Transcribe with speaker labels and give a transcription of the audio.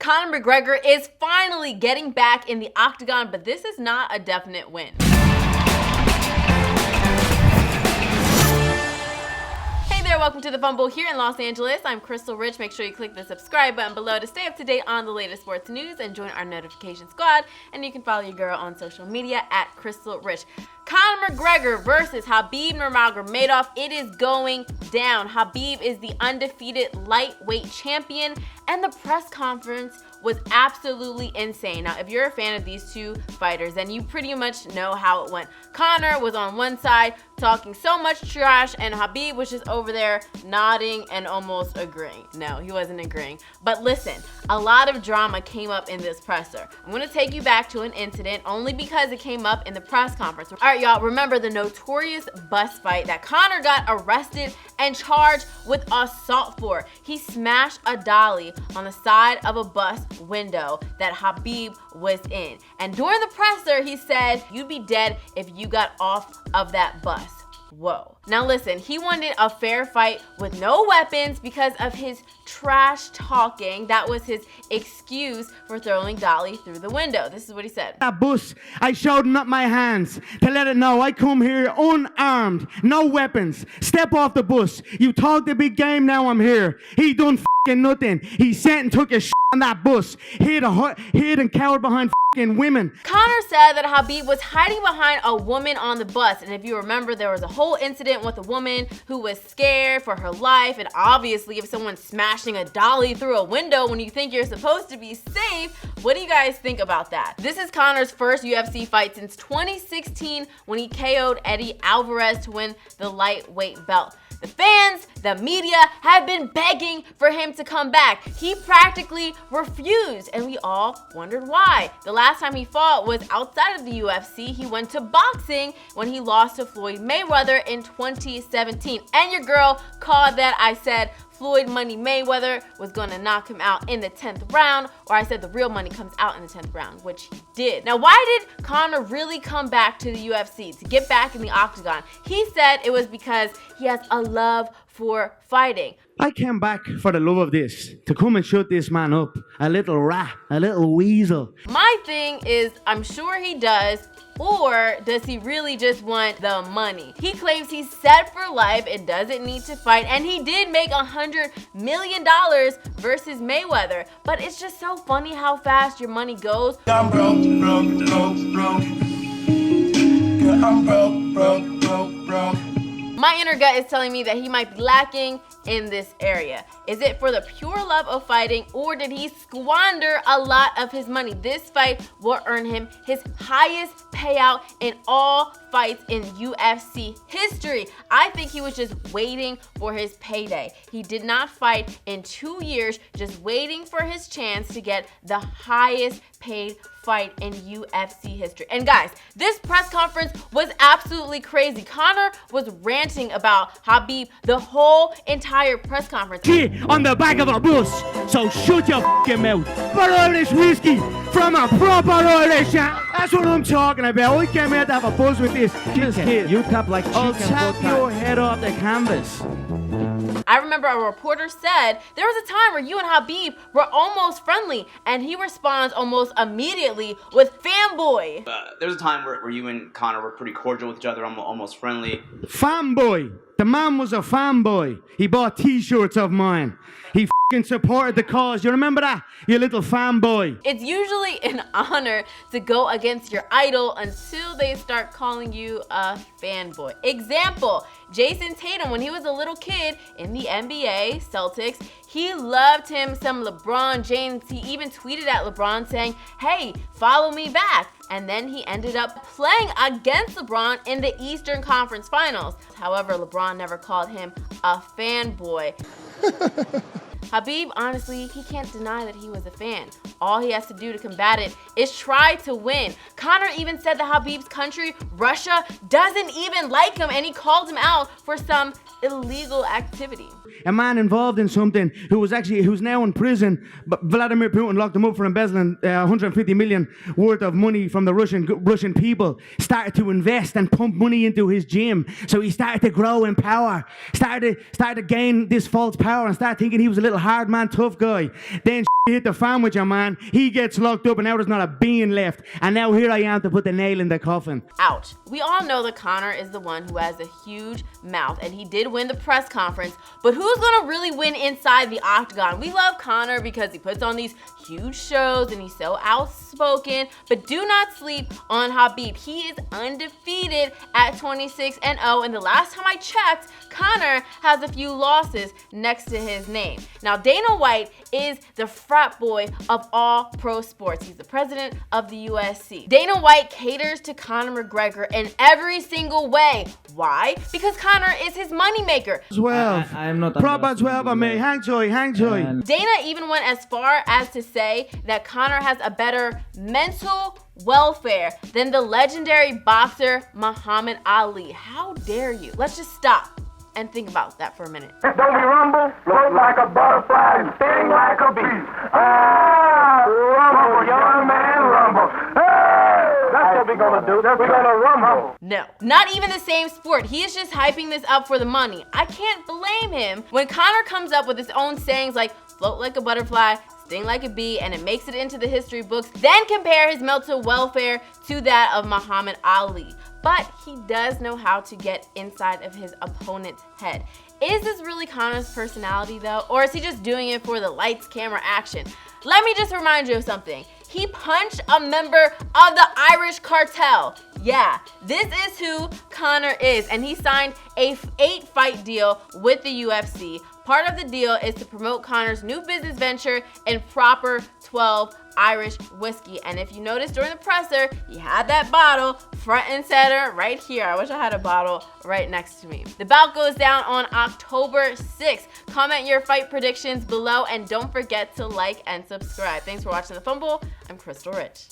Speaker 1: Conor McGregor is finally getting back in the octagon, but this is not a definite win. Hey there, welcome to the Fumble here in Los Angeles. I'm Crystal Rich. Make sure you click the subscribe button below to stay up to date on the latest sports news and join our notification squad. And you can follow your girl on social media at Crystal Rich. Conor McGregor versus Khabib Nurmagomedov. It is going down. Khabib is the undefeated lightweight champion, and the press conference was absolutely insane. Now, if you're a fan of these two fighters, then you pretty much know how it went. Conor was on one side talking so much trash, and Khabib was just over there nodding and almost agreeing. No, he wasn't agreeing. But listen, a lot of drama came up in this presser. I'm going to take you back to an incident only because it came up in the press conference. All right, y'all, remember the notorious bus fight that Conor got arrested and charged with assault for? He smashed a dolly on the side of a bus window that Khabib was in. And during the presser, he said, "You'd be dead if you got off of that bus." Whoa. Now listen, he wanted a fair fight with no weapons because of his trash talking. That was his excuse for throwing Dolly through the window. This is what he said.
Speaker 2: That bus, I showed up my hands to let it know I come here unarmed, no weapons. Step off the bus. You talked a big game, now I'm here. He done f***ing nothing. He sat and took a shit on that bus. Hid and cowered behind f***ing women.
Speaker 1: Conor said that Khabib was hiding behind a woman on the bus. And if you remember, there was a whole incident with a woman who was scared for her life. And obviously, if someone's smashing a dolly through a window when you think you're supposed to be safe, what do you guys think about that? This is Conor's first UFC fight since 2016 when he KO'd Eddie Alvarez to win the lightweight belt. The fans, the media have been begging for him to come back. He practically refused, and we all wondered why. The last time he fought was outside of the UFC. He went to boxing when he lost to Floyd Mayweather in 2017. And your girl called that. I said Floyd Money Mayweather was going to knock him out in the 10th round, or I said the real money comes out in the 10th round, which he did. Now, why did Conor really come back to the UFC, to get back in the octagon? He said it was because he has a love for fighting.
Speaker 2: I came back for the love of this, to come and shut this man up. A little rat, a little weasel.
Speaker 1: My thing is, I'm sure he does, or does he really just want the money? He claims he's set for life and doesn't need to fight, and he did make $100 million versus Mayweather. But it's just so funny how fast your money goes.
Speaker 3: I'm broke. Girl, I'm broke.
Speaker 1: My inner gut is telling me that he might be lacking in this area. Is it for the pure love of fighting, or did he squander a lot of his money? This fight will earn him his highest payout in all fights in UFC history. I think he was just waiting for his payday. He did not fight in 2 years, just waiting for his chance to get the highest paid fight in UFC history. And guys, this press conference was absolutely crazy. Conor was ranting about Khabib the whole entire press conference.
Speaker 2: On the back of a bus, so shut your f***ing mouth. But Irish whiskey from a proper Irish. That's what I'm talking about. I came here to have a buzz with this kid.
Speaker 4: You tap like chicken.
Speaker 2: I'll tap your head off the canvas.
Speaker 1: I remember a reporter said there was a time where you and Khabib were almost friendly, and he responds almost immediately with fanboy.
Speaker 5: There was a time where you and Conor were pretty cordial with each other, almost friendly.
Speaker 2: Fanboy. The man was a fanboy. He bought t-shirts of mine. He f***ing supported the cause. You remember that? You little fanboy.
Speaker 1: It's usually an honor to go against your idol until they start calling you a fanboy. Example, Jason Tatum, when he was a little kid in the NBA, Celtics, he loved him some LeBron James. He even tweeted at LeBron saying, "Hey, follow me back." And then he ended up playing against LeBron in the Eastern Conference Finals. However, LeBron never called him a fanboy. Khabib, honestly, he can't deny that he was a fan. All he has to do to combat it is try to win. Conor even said that Khabib's country, Russia, doesn't even like him, and he called him out for some illegal activity.
Speaker 2: A man involved in something who's now in prison, but Vladimir Putin locked him up for embezzling 150 million worth of money from the Russian people, started to invest and pump money into his gym. So he started to grow in power, started to gain this false power and started thinking he was a little hard man, tough guy. Then hit the fan with your man. He gets locked up and now there's not a bean left. And now here I am to put the nail in the coffin.
Speaker 1: Ouch. We all know that Conor is the one who has a huge mouth, and he did win the press conference, but who's gonna really win inside the octagon? We love Conor because he puts on these huge shows and he's so outspoken, but do not sleep on Khabib. He is undefeated at 26-0, and the last time I checked, Conor has a few losses next to his name. Now, Dana White is the frat boy of all pro sports. He's the president of the USC. Dana White caters to Conor McGregor in every single way. Why? Because Conor is his moneymaker.
Speaker 2: 12.
Speaker 4: I'm not
Speaker 2: Proper 12 on me. Hang joy.
Speaker 1: Dana even went as far as to say that Conor has a better mental welfare than the legendary boxer Muhammad Ali. How dare you? Let's just stop and think about that for a minute.
Speaker 6: Don't we rumble? Float like a butterfly and sting like a bee. Ah, rumble, young man, rumble. Hey, that's what we're gonna do. We're gonna rumble.
Speaker 1: No, not even the same sport. He is just hyping this up for the money. I can't blame him when Conor comes up with his own sayings like float like a butterfly, sting like a bee, and it makes it into the history books, then compare his mental welfare to that of Muhammad Ali. But he does know how to get inside of his opponent's head. Is this really Conor's personality though? Or is he just doing it for the lights, camera, action? Let me just remind you of something. He punched a member of the Irish cartel. Yeah, this is who Conor is, and he signed a 8-fight deal with the UFC. Part of the deal is to promote Conor's new business venture in Proper 12 Irish whiskey. And if you noticed during the presser, he had that bottle front and center right here. I wish I had a bottle right next to me. The bout goes down on October 6th. Comment your fight predictions below and don't forget to like and subscribe. Thanks for watching The Fumble. I'm Crystal Rich.